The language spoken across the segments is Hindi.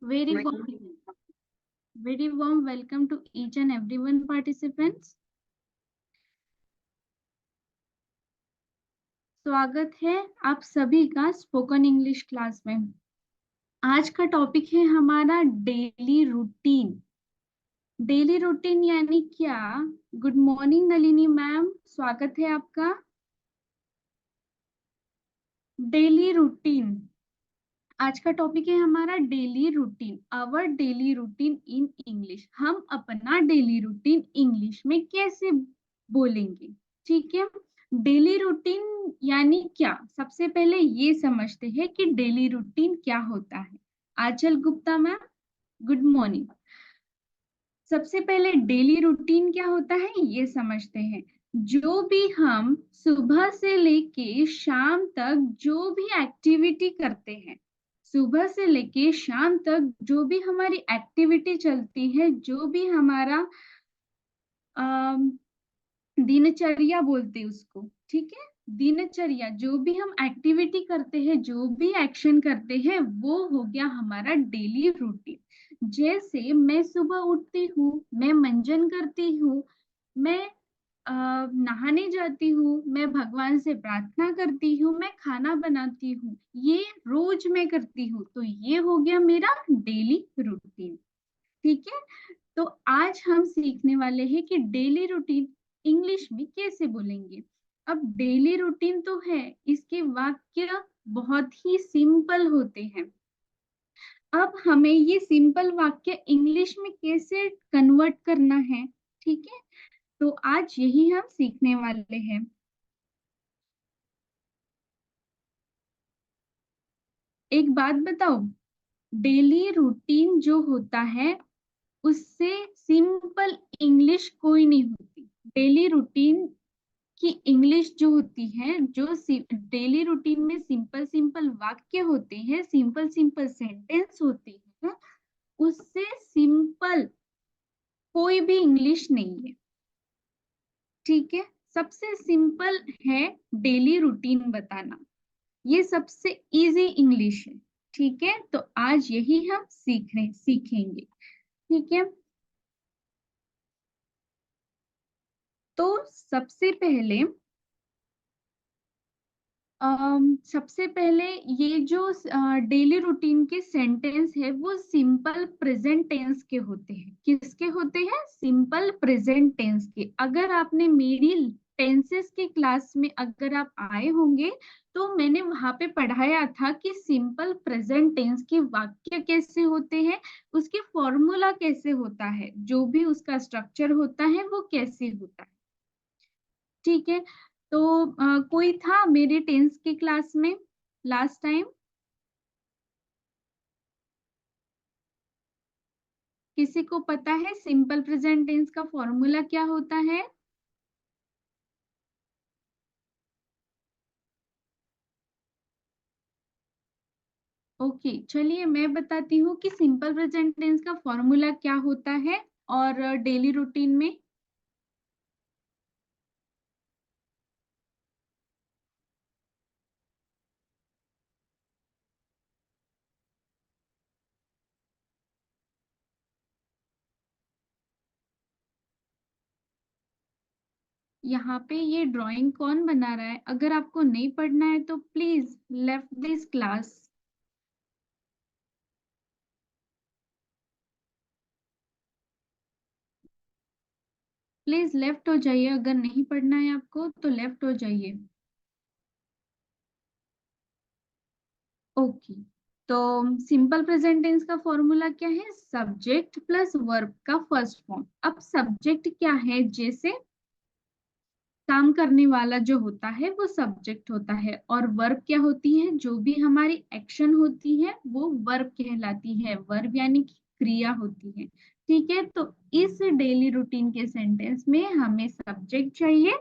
Very warm, very warm welcome to each and everyone participants. स्वागत है आप सभी का स्पोकन इंग्लिश क्लास में। आज का टॉपिक है हमारा डेली रूटीन। डेली रूटीन यानी क्या? गुड मॉर्निंग नलिनी मैम, स्वागत है आपका। डेली रूटीन, आज का टॉपिक है हमारा daily routine, our daily routine in English. हम अपना डेली रूटीन इंग्लिश में कैसे बोलेंगे, ठीक है। डेली रूटीन यानी क्या, सबसे पहले ये समझते हैं कि डेली रूटीन क्या होता है। आंचल गुप्ता मैम, गुड मॉर्निंग। सबसे पहले डेली रूटीन क्या होता है ये समझते हैं। जो भी हम सुबह से लेके शाम तक जो भी एक्टिविटी करते हैं, सुबह से लेके शाम तक जो भी हमारी एक्टिविटी चलती है, जो भी हमारा दिनचर्या बोलते हैं उसको, ठीक है। दिनचर्या, जो भी हम एक्टिविटी करते हैं, जो भी एक्शन करते हैं, वो हो गया हमारा डेली रूटीन। जैसे मैं सुबह उठती हूँ, मैं मंजन करती हूँ, मैं नहाने जाती हूँ, मैं भगवान से प्रार्थना करती हूँ, मैं खाना बनाती हूँ, ये रोज मैं करती हूँ, तो ये हो गया मेरा डेली रूटीन, ठीक है। तो आज हम सीखने वाले हैं कि डेली रूटीन इंग्लिश में कैसे बोलेंगे। अब डेली रूटीन तो है, इसके वाक्य बहुत ही सिंपल होते हैं। अब हमें ये सिंपल वाक्य इंग्लिश में कैसे कन्वर्ट करना है, ठीक है, तो आज यही हम सीखने वाले हैं। एक बात बताओ, डेली रूटीन जो होता है उससे सिंपल इंग्लिश कोई नहीं होती। डेली रूटीन की इंग्लिश जो होती है, जो डेली रूटीन में सिंपल सिंपल वाक्य होते हैं, सिंपल सिंपल सेंटेंस होती है, उससे सिंपल कोई भी इंग्लिश नहीं है, ठीक है। सबसे सिंपल है डेली रूटीन बताना, ये सबसे इजी इंग्लिश है, ठीक है। तो आज यही हम सीखेंगे, ठीक है। तो सबसे पहले ये जो डेली रूटीन के सेंटेंस है वो सिंपल प्रेजेंट टेंस के होते हैं। किसके होते हैं? सिंपल प्रेजेंट टेंस के। अगर आपने मेरी टेंसेस की क्लास में अगर आप आए होंगे तो मैंने वहां पे पढ़ाया था कि सिंपल प्रेजेंट टेंस के वाक्य कैसे होते हैं, उसके फॉर्मूला कैसे होता है, जो भी उसका स्ट्रक्चर होता है वो कैसे होता है, ठीक है। तो कोई था मेरे टेंस की क्लास में लास्ट टाइम? किसी को पता है सिंपल प्रेजेंट टेंस का फॉर्मूला क्या होता है? ओके, चलिए मैं बताती हूँ कि सिंपल प्रेजेंट टेंस का फॉर्मूला क्या होता है और डेली रूटीन में। यहाँ पे ये ड्राइंग कौन बना रहा है? अगर आपको नहीं पढ़ना है तो please left this class. Please left हो जाइए, अगर नहीं पढ़ना है आपको तो लेफ्ट हो जाइए। ओके, तो सिंपल प्रेजेंट टेंस का फॉर्मूला क्या है? सब्जेक्ट प्लस वर्ब का फर्स्ट फॉर्म। अब सब्जेक्ट क्या है? जैसे काम करने वाला जो होता है वो सब्जेक्ट होता है, और वर्ब क्या होती है? जो भी हमारी एक्शन होती है वो वर्ब कहलाती है। वर्ब यानी कि क्रिया होती है, ठीक है। तो इस डेली रूटीन के सेंटेंस में हमें सब्जेक्ट चाहिए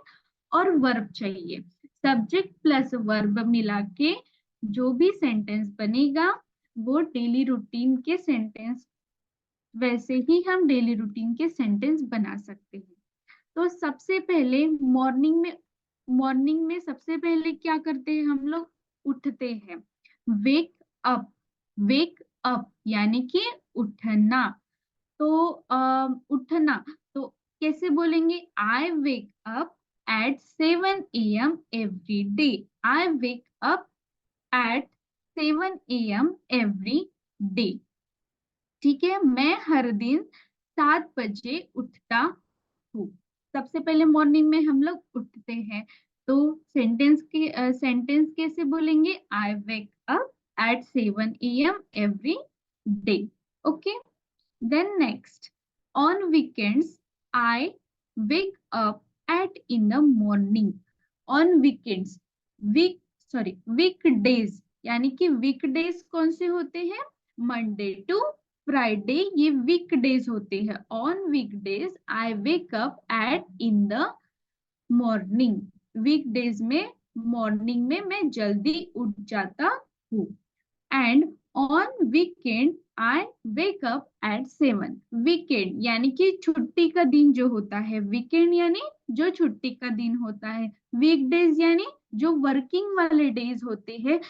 और वर्ब चाहिए। सब्जेक्ट प्लस वर्ब मिला के जो भी सेंटेंस बनेगा वो डेली रूटीन के सेंटेंस, वैसे ही हम डेली रूटीन के सेंटेंस बना सकते हैं। तो सबसे पहले मॉर्निंग में सबसे पहले क्या करते हैं हम लोग? उठते हैं। वेक अप, वेक अप यानी कि उठना। तो उठना तो कैसे बोलेंगे? I wake up at 7 AM every day. I wake up at 7 AM every day. ठीक है, मैं हर दिन 7 बजे उठता हूँ। सबसे पहले मॉर्निंग में हम लोग उठते हैं, तो सेंटेंस कैसे बोलेंगे? I wake up at 7 AM every day. Okay, then next, on weekends I wake up at in the morning. On weekends, weekdays, यानी कि वीकडेज कौन से होते हैं? मंडे टू फ्राइडे, ये वीकडेज होते हैं। On weekdays I wake up at in the morning. Weekdays में मॉर्निंग में मैं जल्दी उठ जाता हूँ। And on weekend I wake up at 7। Weekend यानी कि छुट्टी का दिन जो होता है, वीकेंड यानी जो छुट्टी का दिन होता है, वीकडेज यानी जो वर्किंग वाले डेज होते हैं,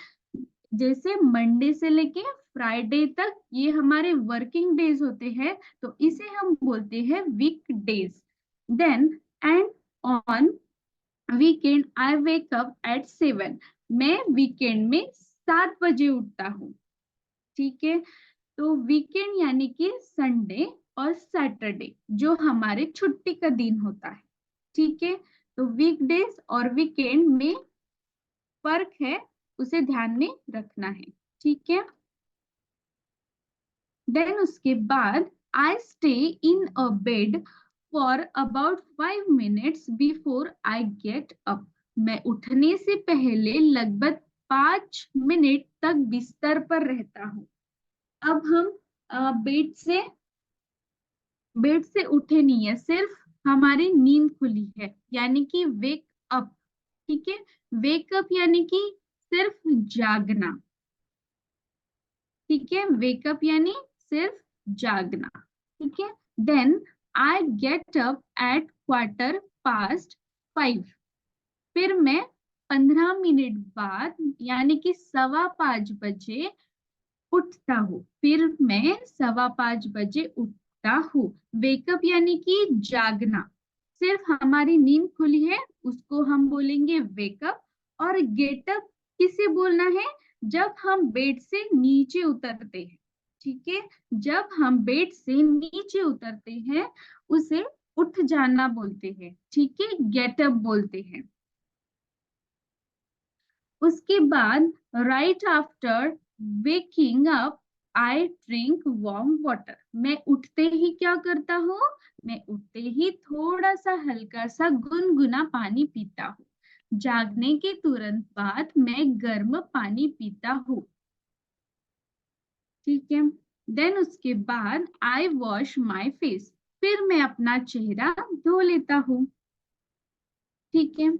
जैसे मंडे से लेके फ्राइडे तक ये हमारे वर्किंग डेज होते हैं, तो इसे हम बोलते हैं weekdays. Then and on weekend I wake up at 7। मैं वीकेंड में 7 बजे उठता हूँ। ठीक है, तो वीकेंड यानी कि संडे और सैटरडे जो हमारे छुट्टी का दिन होता है। ठीक है, तो वीकडेज और वीकेंड में फर्क है, उसे ध्यान में रखना है। ठीक है, देन उसके बाद I stay in a bed for about 5 minutes before I get up. मैं उठने से पहले लगभग 5 मिनट तक बिस्तर पर रहता हूँ। अब हम बेड से उठे नहीं है, सिर्फ हमारी नींद खुली है, यानी कि वेक अप। ठीक है, वेक अप यानी कि सिर्फ जागना। ठीक है, वेकअप यानी सिर्फ जागना। ठीक है, then I get up at 5:15। फिर मैं 15 मिनट बाद यानी कि 5:15 बजे उठता हूँ। फिर मैं 5:15 बजे उठता हूँ। वेकअप यानी कि जागना, सिर्फ हमारी नींद खुली है, उसको हम बोलेंगे वेकअप। और गेटअप किसे बोलना है? जब हम बेड से नीचे उतरते हैं। ठीक है, जब हम बेड से नीचे उतरते हैं उसे उठ जाना बोलते हैं। ठीक है, गेटअप बोलते हैं। उसके बाद right after waking up I drink warm water. मैं उठते ही क्या करता हूँ? मैं उठते ही थोड़ा सा हल्का सा गुनगुना पानी पीता हूँ। जागने के तुरंत बाद मैं गर्म पानी पीता हूँ। ठीक है, देन उसके बाद आई वॉश माई फेस। फिर मैं अपना चेहरा धो लेता हूँ। ठीक है,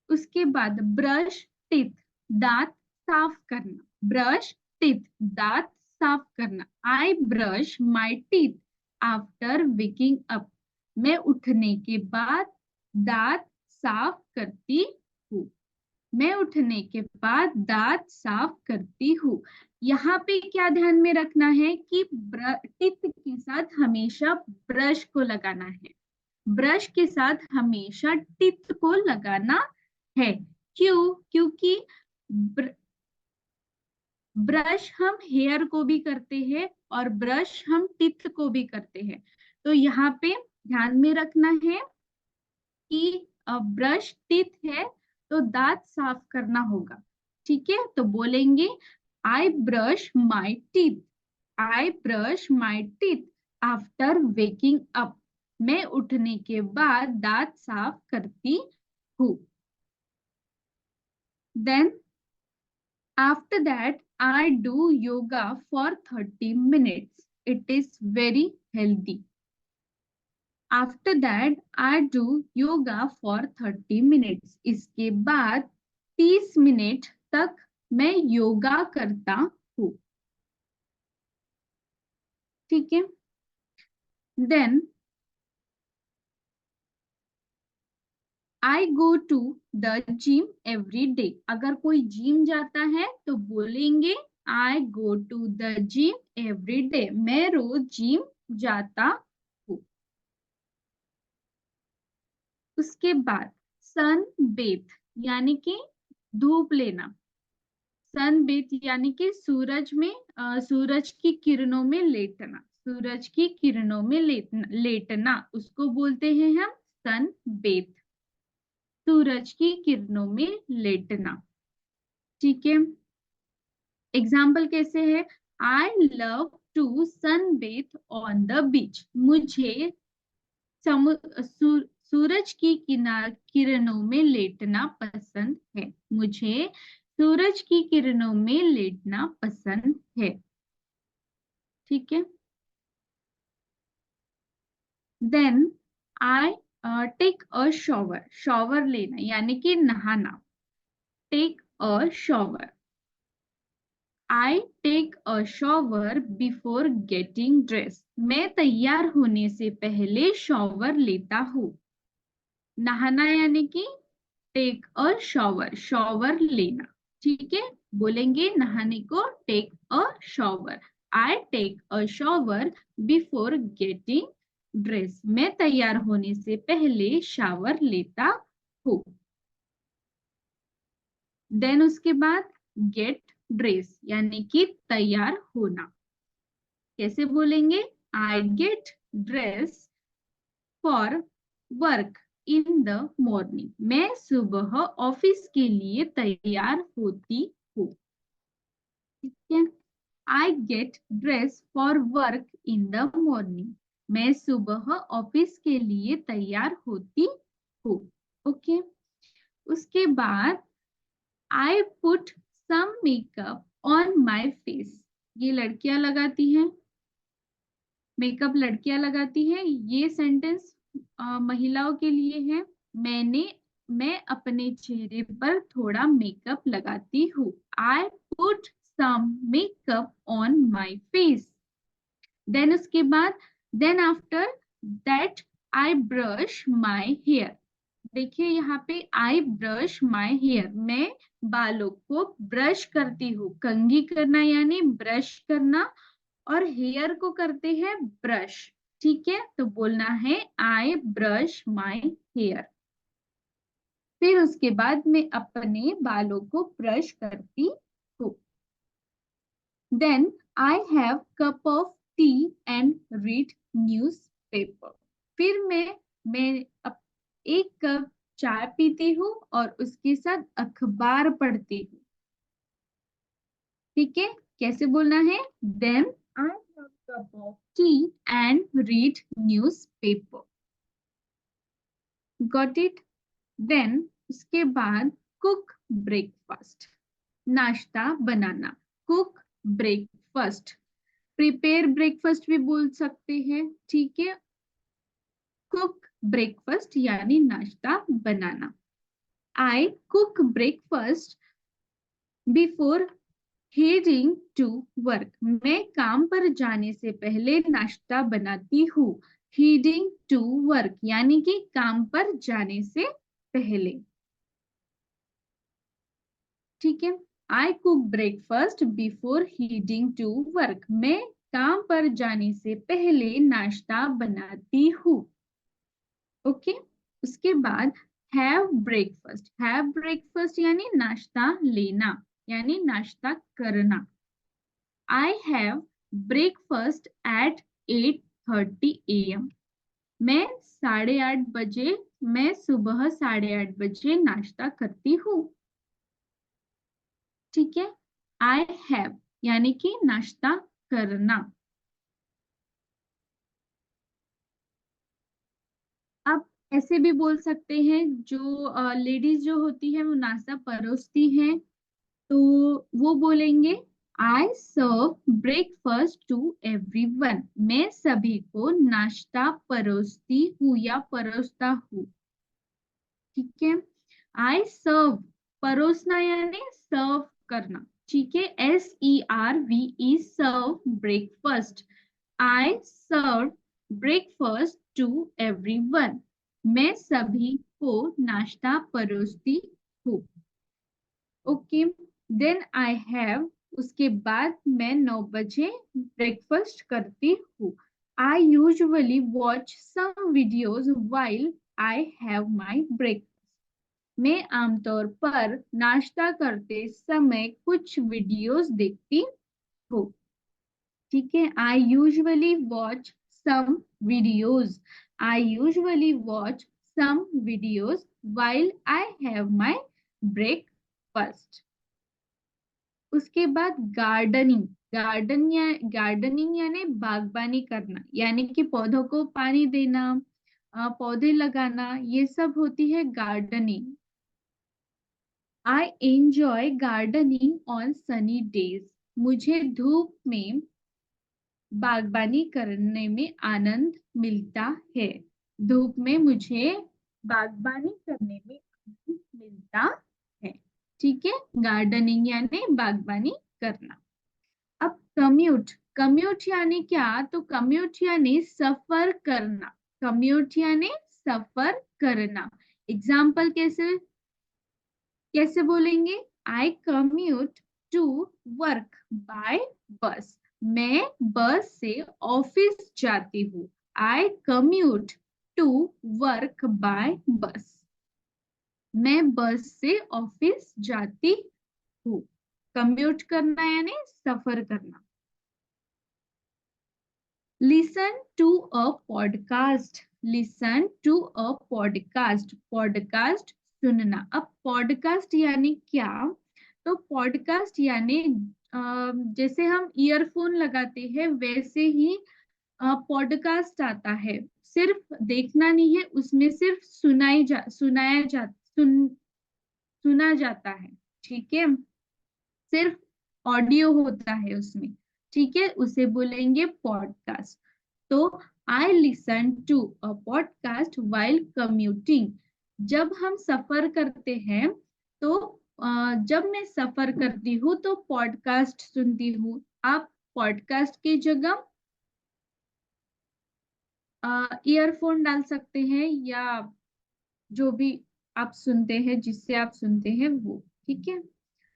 उसके बाद ब्रश टीथ, दांत साफ करना। ब्रश टीथ, दांत साफ करना। I brush my teeth after waking up. मैं उठने के बाद दांत साफ करती हूँ। मैं उठने के बाद दांत साफ करती हूँ। यहाँ पे क्या ध्यान में रखना है कि टीथ के साथ हमेशा ब्रश को लगाना है। ब्रश के साथ हमेशा टिप को लगाना है। क्यों? क्योंकि ब्रश हम हेयर को भी करते हैं और ब्रश हम टिप को भी करते हैं। तो यहाँ पे ध्यान में रखना है कि ब्रश टिप है तो दांत साफ करना होगा। ठीक है, तो बोलेंगे I brush my teeth. I brush my teeth after waking up. मैं उठने के बाद दांत साफ करती हूँ। Then after that I do yoga for 30 minutes। It is very healthy. After that I do yoga for 30 minutes। इसके बाद 30 मिनट तक मैं योगा करता हूँ। ठीक है, then I go to the gym every day. अगर कोई जिम जाता है तो बोलेंगे I go to the gym every day, मैं रोज जिम जाता हूँ। उसके बाद सन बेथ यानी कि धूप लेना, सन बेथ यानी कि सूरज में सूरज की किरणों में लेटना, सूरज की किरणों में लेटना उसको बोलते हैं हम सन बेथ, सूरज की किरणों में लेटना। ठीक है, एग्जाम्पल कैसे है, I love to sunbathe on the beach, मुझे सूरज की किरणों में लेटना पसंद है, मुझे सूरज की किरणों में लेटना पसंद है। ठीक है, then I take a shower, shower लेना यानी कि नहाना, take a shower, I take a shower before getting dress, मैं तैयार होने से पहले शॉवर लेता हूँ। नहाना यानी कि टेक अ शॉवर, शॉवर लेना। ठीक है, बोलेंगे नहाने को take a shower, I take a shower before getting dress, मैं तैयार होने से पहले शावर लेता हूँ। देन उसके बाद गेट ड्रेस यानी कि तैयार होना, कैसे बोलेंगे, I get dress for work in the morning, मैं सुबह ऑफिस के लिए तैयार होती हूँ। ठीक है, I get dress for work in the morning, मैं सुबह ऑफिस के लिए तैयार होती हूँ। ओके, उसके बाद I put some makeup on my face, ये लड़कियां लगाती हैं, मेकअप लड़कियां लगाती हैं, ये सेंटेंस महिलाओं के लिए है। मैं अपने चेहरे पर थोड़ा मेकअप लगाती हूँ, I put some makeup on my face. Then उसके बाद then after that I brush my hair, देखिए यहाँ पे आई ब्रश माई हेयर, मैं बालों को ब्रश करती हूँ, कंघी करना यानी ब्रश करना, और हेयर को करते हैं ब्रश। ठीक है, तो बोलना है आई ब्रश माई हेयर। फिर उसके बाद मैं अपने बालों को ब्रश करती हूँ। Then I have cup of tea and read newspaper, फिर मैं एक कप चाय पीती हूँ और उसके साथ अखबार पढ़ती हूँ। ठीक है, कैसे बोलना है, then I have cup of tea and read newspaper. Got it. Then उसके बाद कुक ब्रेकफास्ट, नाश्ता बनाना, कुक ब्रेकफास्ट, प्रिपेयर ब्रेकफास्ट भी बोल सकते हैं। ठीक है, कुक ब्रेकफास्ट यानी नाश्ता बनाना, I cook breakfast before heading to work, मैं काम पर जाने से पहले नाश्ता बनाती हूँ, हेडिंग टू वर्क यानी कि काम पर जाने से पहले। ठीक है, I cook breakfast before heading to work, मैं काम पर जाने से पहले नाश्ता बनाती हूँ। ओके, उसके बाद हैव ब्रेकफास्ट यानी नाश्ता लेना यानी नाश्ता करना, I have breakfast at 8:30 AM, मैं 8:30 बजे, मैं सुबह 8:30 बजे नाश्ता करती हूँ। ठीक है, आई हैव यानी कि नाश्ता करना। अब ऐसे भी बोल सकते हैं, जो लेडीज जो होती है वो नाश्ता परोसती हैं, तो वो बोलेंगे आई सर्व ब्रेकफास्ट टू एवरीवन, मैं सभी को नाश्ता परोसती हूँ या परोसता हूँ। ठीक है, आई सर्व, परोसना यानी सर्व करना। ठीक है, SERVE, serve breakfast, I serve breakfast to everyone, मैं सभी को नाश्ता परोसती हूँ। ओके, देन आई हैव उसके बाद मैं 9 बजे ब्रेकफास्ट करती हूँ। I usually watch some videos while I have my breakfast. मैं आमतौर पर नाश्ता करते समय कुछ वीडियोस देखती हूँ। ठीक है, I usually watch some videos. I usually watch some videos while I have my breakfast. उसके बाद गार्डनिंग। गार्डनिंग यानी बागबानी करना, यानी कि पौधों को पानी देना, पौधे लगाना, ये सब होती है gardening. I enjoy gardening on Sunny days. मुझे धूप में बागबानी करने में आनंद मिलता है। धूप में मुझे बागबानी करने में आनंद मिलता है। ठीक है, गार्डनिंग यानी बागबानी करना। अब कम्यूट। कम्यूट यानी क्या? तो कम्यूट यानी सफर करना। कम्यूट यानी सफर करना। एग्जाम्पल कैसे कैसे बोलेंगे? आई कम्यूट टू वर्क बाय बस। मैं बस से ऑफिस जाती हूँ। आई कम्यूट टू वर्क बाय बस। मैं बस से ऑफिस जाती हूँ। कम्यूट करना यानी सफर करना। Listen to a podcast. Listen to a podcast. Podcast सुनना। अब पॉडकास्ट यानी क्या? तो पॉडकास्ट यानी जैसे हम ईयरफोन लगाते हैं वैसे ही पॉडकास्ट आता है। सिर्फ देखना नहीं है उसमें, सिर्फ सुना जाता है। ठीक है, सिर्फ ऑडियो होता है उसमें। ठीक है, उसे बोलेंगे पॉडकास्ट। तो I listen to a podcast while commuting. जब हम सफर करते हैं तो जब मैं सफर करती हूँ तो पॉडकास्ट सुनती हूँ। आप पॉडकास्ट की जगह ईयरफोन डाल सकते हैं, या जो भी आप सुनते हैं, जिससे आप सुनते हैं वो। ठीक है,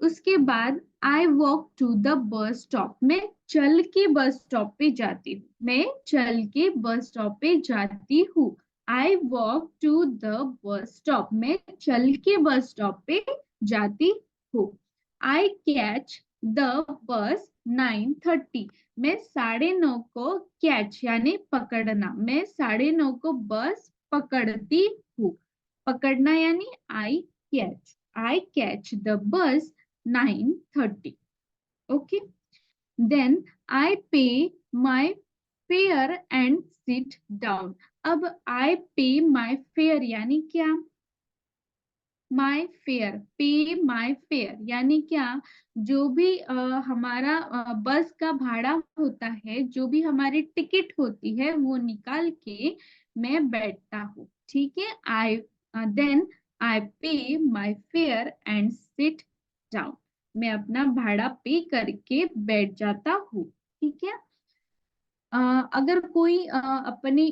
उसके बाद I walk to the bus stop. मैं चल के बस स्टॉप पे जाती हूँ। मैं चल के बस स्टॉप पे जाती हूँ। I walk to the bus stop. मैं चल के बस स्टॉप पे जाती हूँ। I catch the bus 9:30। मैं 9:30 को कैच यानी पकड़ना। मैं 9:30 को बस पकड़ती हूँ। पकड़ना यानी I catch the bus 9:30। Okay, then I पे माई फेयर एंड सिट डाउन। अब आई पे माई फेयर यानी क्या? माई फेयर, पे माई फेयर यानी क्या? जो भी हमारा बस का भाड़ा होता है, जो भी हमारी टिकट होती है, वो निकाल के मैं बैठता हूँ। ठीक है, आई देन आई पे माई फेयर एंड सिट डाउन। मैं अपना भाड़ा पे करके बैठ जाता हूँ। ठीक है, अगर कोई अपनी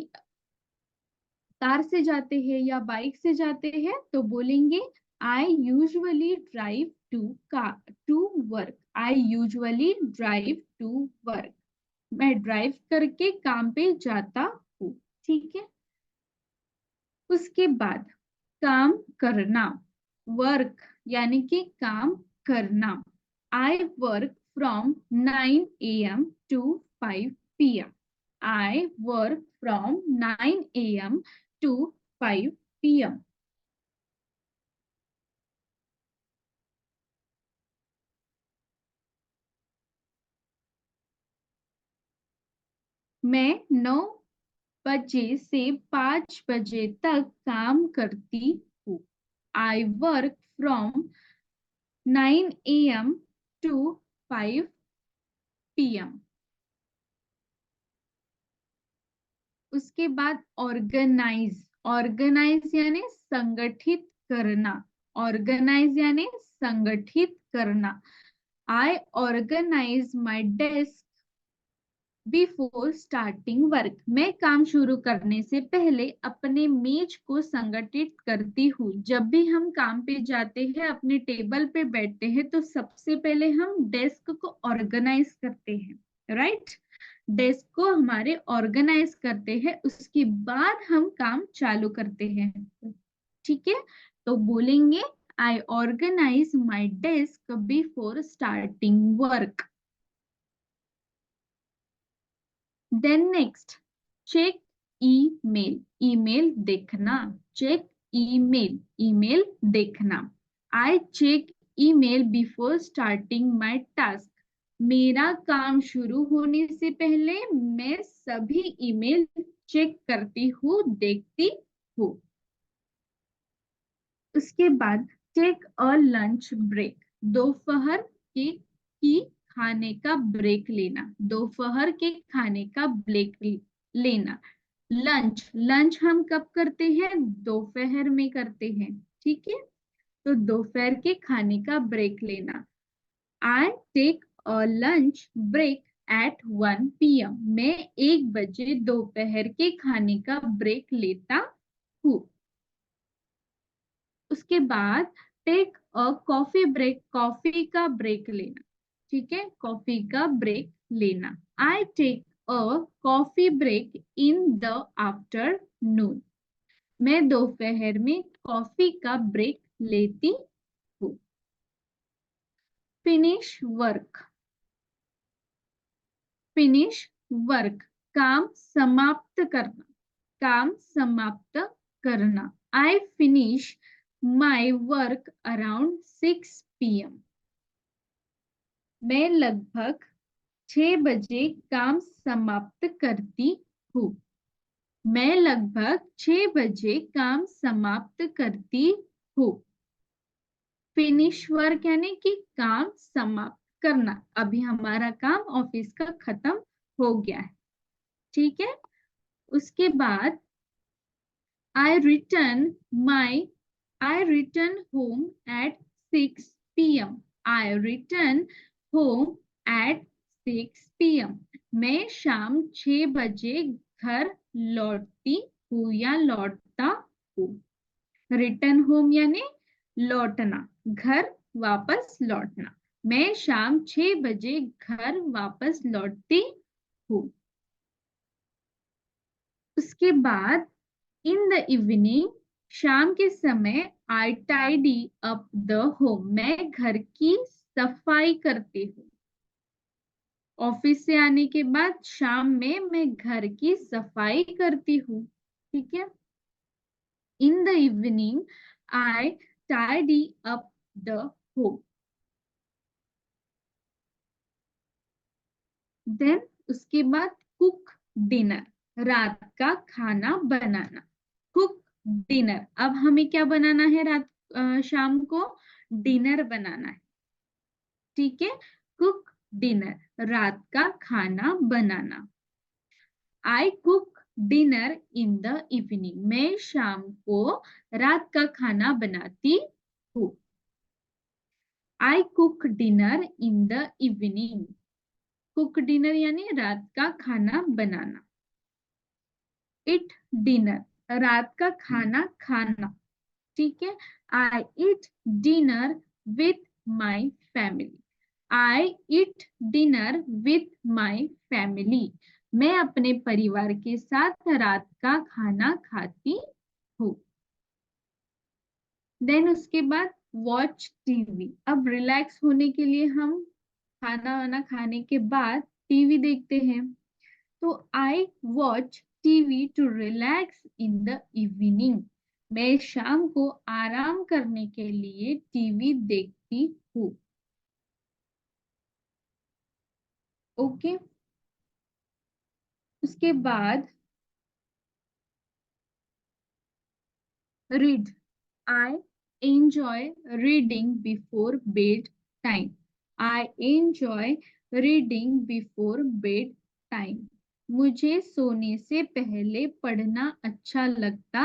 कार से जाते हैं या बाइक से जाते हैं तो बोलेंगे I usually drive to work. I usually drive to work. मैं ड्राइव करके काम पे जाता हूँ। ठीक है, उसके बाद काम करना। वर्क यानी कि काम करना। I work from 9 AM to 5 PM। I work from 9 AM to 5 PM। मैं 9 बजे से 5 बजे तक काम करती हूँ। I work from 9 AM to 5 PM। उसके बाद ऑर्गेनाइज। ऑर्गेनाइज यानी संगठित करना। ऑर्गेनाइज यानी संगठित करना। I organise my desk before starting work, मैं काम शुरू करने से पहले अपने मेज को संगठित करती हूँ। जब भी हम काम पे जाते हैं, अपने टेबल पे बैठते हैं, तो सबसे पहले हम डेस्क को ऑर्गेनाइज करते हैं, राइट। डेस्क को हमारे ऑर्गेनाइज करते हैं, उसके बाद हम काम चालू करते हैं, ठीक है। तो बोलेंगे I organise my desk before starting work. Then next, check email, email देखना, चेक ईमेल, ईमेल देखना। I check email before starting my task, मेरा काम शुरू होने से पहले मैं सभी ईमेल चेक करती हूँ, देखती हूँ। उसके बाद टेक अ लंच ब्रेक, दोपहर की खाने का ब्रेक लेना, दोपहर के खाने का ब्रेक लेना। लंच, लंच हम कब करते हैं? दोपहर में करते हैं, ठीक है। तो दोपहर के खाने का ब्रेक लेना। I take a lunch break at 1 PM, मैं 1 बजे दोपहर के खाने का ब्रेक लेता हूँ। उसके बाद take a coffee break, coffee का ब्रेक लेना, ठीक है, कॉफी का ब्रेक लेना। I take a coffee break in the afternoon, मैं दोपहर में कॉफी का ब्रेक लेती हूँ। फिनिश वर्क, फिनिश वर्क, काम समाप्त करना, काम समाप्त करना। I finish my work around 6 PM, मैं लगभग 6 बजे काम समाप्त करती हूँ, मैं लगभग 6 बजे काम समाप्त करती हूँ। फिनिश वर्क यानी कि काम समाप्त करना, अभी हमारा काम ऑफिस का खत्म हो गया है, ठीक है। उसके बाद I return my, I return home at 6 PM, I return home at 6 PM, मैं शाम 6 बजे घर लौटती हूँ या लौटता हूँ। रिटर्न होम यानी लौटना, घर वापस लौटना। मैं शाम 6 बजे घर वापस लौटती हूँ। उसके बाद इन द इवनिंग, शाम के समय, आई टाइडी अप द होम, मैं घर की सफाई करती हूँ। ऑफिस से आने के बाद शाम में मैं घर की सफाई करती हूँ, ठीक है। In the evening I tidy up the home. Then उसके बाद कुक डिनर, रात का खाना बनाना। कुक डिनर, अब हमें क्या बनाना है? शाम को डिनर बनाना है, ठीक है। कुक डिनर, रात का खाना बनाना। I cook dinner in the evening, मैं शाम को रात का खाना बनाती हूँ। I cook dinner in the evening, cook dinner यानी रात का खाना बनाना। इट डिनर, रात का खाना खाना, ठीक है। I eat dinner with my family, I eat dinner with my family, मैं अपने परिवार के साथ रात का खाना खाती हूँ। देन उसके बाद वॉच टीवी, अब रिलैक्स होने के लिए हम खाना वाना खाने के बाद टीवी देखते हैं। तो I watch TV to relax in the evening, मैं शाम को आराम करने के लिए टीवी देखती हूँ, ओके। उसके बाद read, I enjoy reading before bed time, I enjoy reading before bed time, मुझे सोने से पहले पढ़ना अच्छा लगता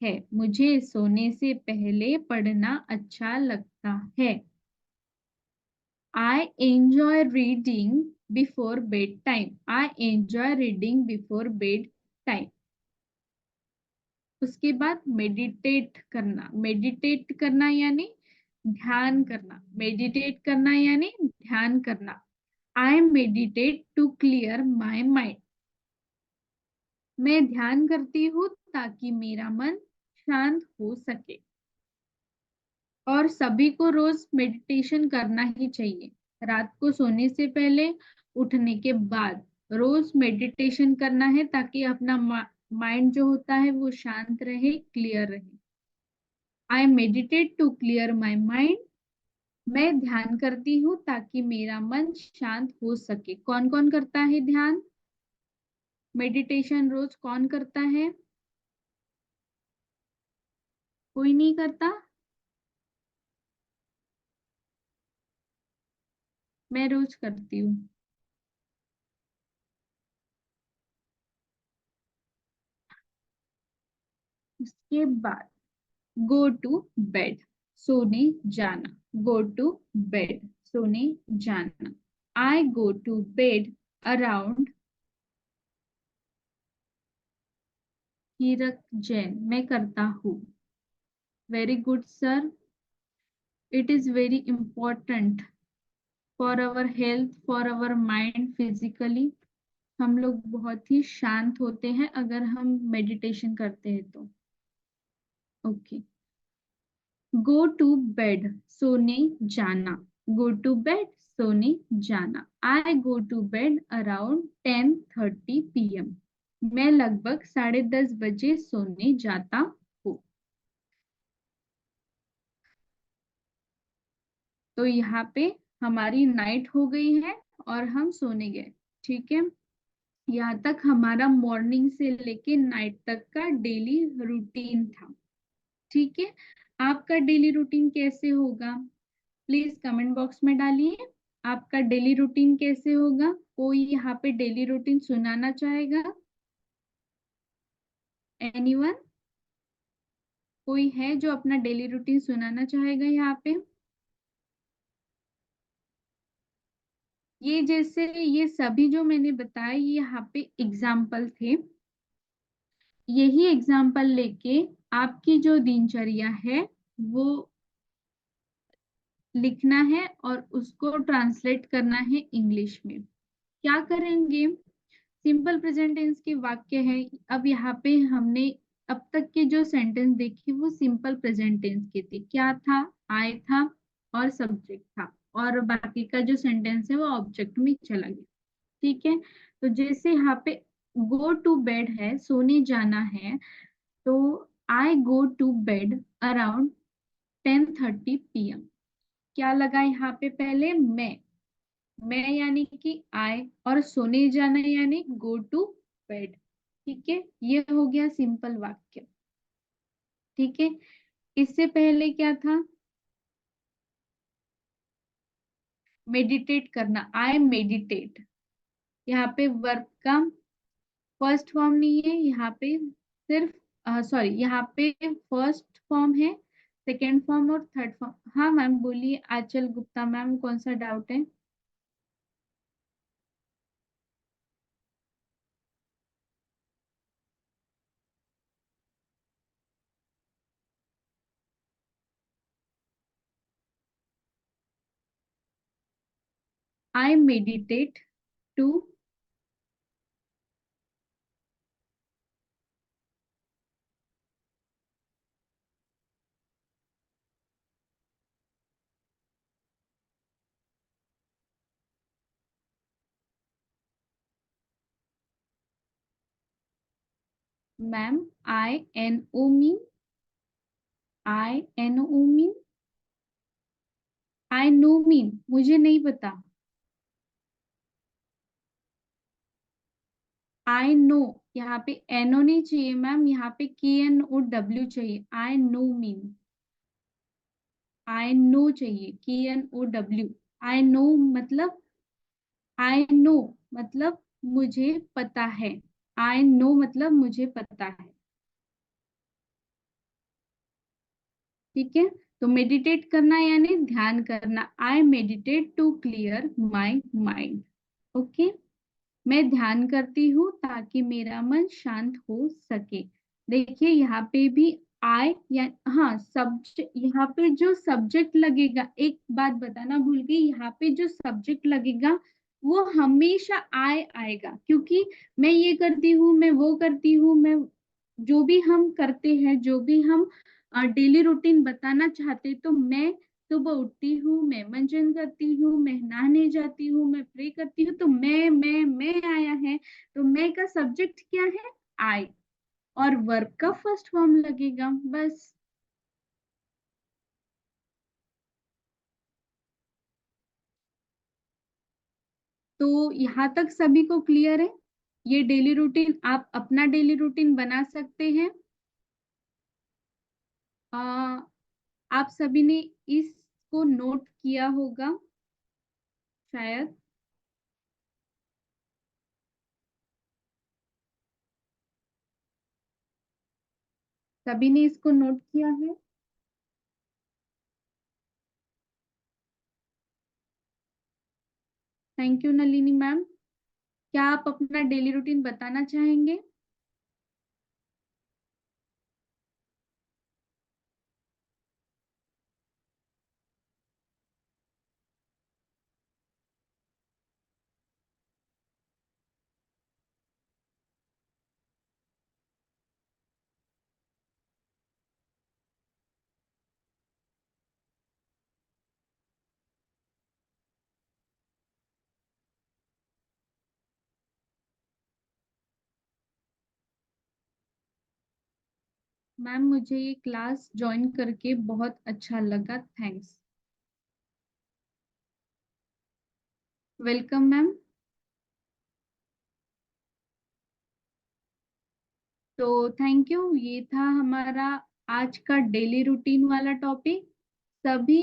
है, मुझे सोने से पहले पढ़ना अच्छा लगता है। I enjoy reading before bedtime. I enjoy reading before bedtime. उसके बाद मेडिटेट करना यानी ध्यान करना, मेडिटेट करना यानी ध्यान करना। I meditate to clear my mind. मैं ध्यान करती हूँ ताकि मेरा मन शांत हो सके। और सभी को रोज मेडिटेशन करना ही चाहिए। रात को सोने से पहले, उठने के बाद रोज मेडिटेशन करना है ताकि अपना माइंड जो होता है वो शांत रहे, क्लियर रहे। I meditate to clear my mind. मैं ध्यान करती हूँ ताकि मेरा मन शांत हो सके। कौन कौन करता है ध्यान, मेडिटेशन रोज कौन करता है? कोई नहीं करता। मैं रोज करती हूँ। उसके बाद गो टू बेड, सोने जाना। गो टू बेड, सोने जाना। I go to bed around, हीरक जैन, मैं करता हूँ। Very good sir. It is very important for our health, for our mind, physically. हम लोग बहुत ही शांत होते हैं अगर हम मेडिटेशन करते हैं तो। ओके। गो टू बेड, सोने जाना। गो टू बेड, सोने जाना। I go to bed around 10:30 PM। मैं लगभग 10:30 बजे सोने जाता हूँ। तो यहाँ पे हमारी नाइट हो गई है और हम सोने गए। ठीक है, यहाँ तक हमारा मॉर्निंग से लेके नाइट तक का डेली रूटीन था। ठीक है, आपका डेली रूटीन कैसे होगा प्लीज कमेंट बॉक्स में डालिए। आपका डेली रूटीन कैसे होगा? कोई यहाँ पे डेली रूटीन सुनाना चाहेगा? एनीवन? कोई है जो अपना डेली रूटीन सुनाना चाहेगा यहाँ पे? ये जैसे ये सभी जो मैंने बताया ये यहाँ पे एग्जाम्पल थे। यही एग्जाम्पल लेके आपकी जो दिनचर्या है वो लिखना है और उसको ट्रांसलेट करना है इंग्लिश में। क्या करेंगे? सिंपल प्रेजेंट टेंस के वाक्य है। अब यहाँ पे हमने अब तक के जो सेंटेंस देखे वो सिंपल प्रेजेंट टेंस के थे। क्या था? आई था और सब्जेक्ट था, और बाकी का जो सेंटेंस है वो ऑब्जेक्ट में चला गया। ठीक है, तो जैसे यहाँ पे गो टू बेड है, सोने जाना है, तो I go to bed around 10:30 PM। क्या लगा यहाँ पे? पहले मैं यानी कि आई, और सोने जाना यानी गो टू बेड। ठीक है, ये हो गया सिंपल वाक्य। ठीक है, इससे पहले क्या था? मेडिटेट करना, आई मेडिटेट। यहाँ पे वर्ब का फर्स्ट फॉर्म नहीं है, यहाँ पे सिर्फ सॉरी, यहाँ पे फर्स्ट फॉर्म है, सेकेंड फॉर्म और थर्ड फॉर्म। हाँ मैम बोलिए, आंचल गुप्ता मैम, कौन सा डाउट है? I meditate to, ma'am INO mean, INO mean, I no mean मुझे नहीं पता। आई नो, यहाँ पे एनओ नहीं चाहिए मैम, यहाँ पे KNOW चाहिए। आई नो मीन, आई नो चाहिए, KNOW। आई नो मतलब, आई नो मतलब मुझे पता है। आई नो मतलब मुझे पता है। ठीक है, तो मेडिटेट करना यानी ध्यान करना। I meditate to clear my mind. Okay, मैं ध्यान करती हूँ ताकि मेरा मन शांत हो सके। देखिए यहाँ पे भी आई या हाँ सब्जेक्ट, यहाँ पे जो सब्जेक्ट लगेगा, एक बात बताना भूल गई, यहाँ पे जो सब्जेक्ट लगेगा वो हमेशा आई आएगा, क्योंकि मैं ये करती हूँ, मैं वो करती हूँ, मैं जो भी हम करते हैं, जो भी हम डेली रूटीन बताना चाहते, तो मैं सुबह उठती हूँ, मैं मंजन करती हूँ, मैं नहाने जाती हूँ, मैं प्रे करती हूँ, तो मैं आया है, तो मैं का सब्जेक्ट क्या है? आई। और वर्ब का फर्स्ट फॉर्म लगेगा, बस। तो यहाँ तक सभी को क्लियर है? ये डेली रूटीन आप अपना डेली रूटीन बना सकते हैं। आ, आप सभी ने इसको नोट किया होगा शायद। सभी ने इसको नोट किया है? Thank you Nalini ma'am. क्या आप अपना डेली रूटीन बताना चाहेंगे? मैम मुझे ये क्लास ज्वाइन करके बहुत अच्छा लगा, थैंक्स। Welcome ma'am. तो थैंक यू, ये था हमारा आज का डेली रूटीन वाला टॉपिक। सभी